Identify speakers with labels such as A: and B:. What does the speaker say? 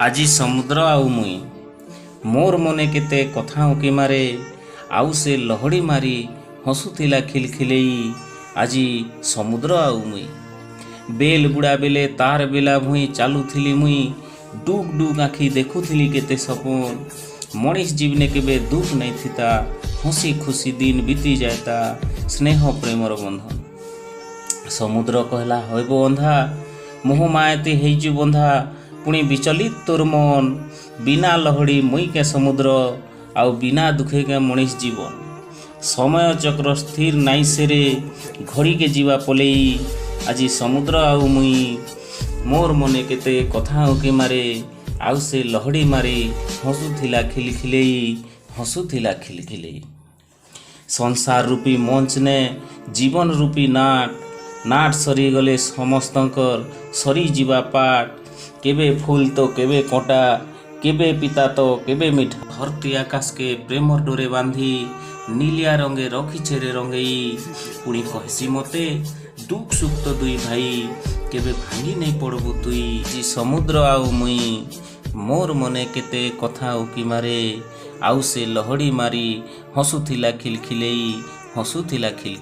A: आजी समुद्र आउ मुई मोर मने केते कथा उकी मारे आउ से लहड़ी मारी हसुथिला खिलखिलेई आजी समुद्र आउ मुई बेल बुड़ा बेले तार बेला भुई चालुथिली मुई डुक डुक आखि देखुथिली केते सपन मनीष जीवने केबे दुख नहीं थिता हसी खुशी दिन बीती जाता स्नेह प्रेमर बंधन समुद्र कहला हईब बंधा मोह मायते हेजु बंधा पुणी विचलित तोर मन बिना लहड़ी मुई के समुद्र आउ बिना दुखे के मनीष जीवन समय चक्र स्थिर नाई सेरे घड़ी के जीवा पलई आजी समुद्र आउ मुई मोर मने केते कथा उके मारे आउ से लहड़ी मारी हसुथिला खिलखिलेई हसुथिला खिलखिलेई संसार रूपी मंच ने जीवन रूपी नाट सरी गले समस्तंकर सरी जीवा पाट केबे फूल तो केबे कटा केबे पिता तो केबे मिठा धरती आकाश के प्रेम डोरे बांधी नीलिया रंगे रखी छेरे रंगई पुणी कहसी मते दुख सुख तो दुई भाई केबे भांगी नहीं पड़बू तुई जी समुद्र आउ मुई मोर मने केते कथा उकी मारे आउ से लहड़ी मारी हसुथिला खिलखिलेई हसुथिला खिलखिलेई।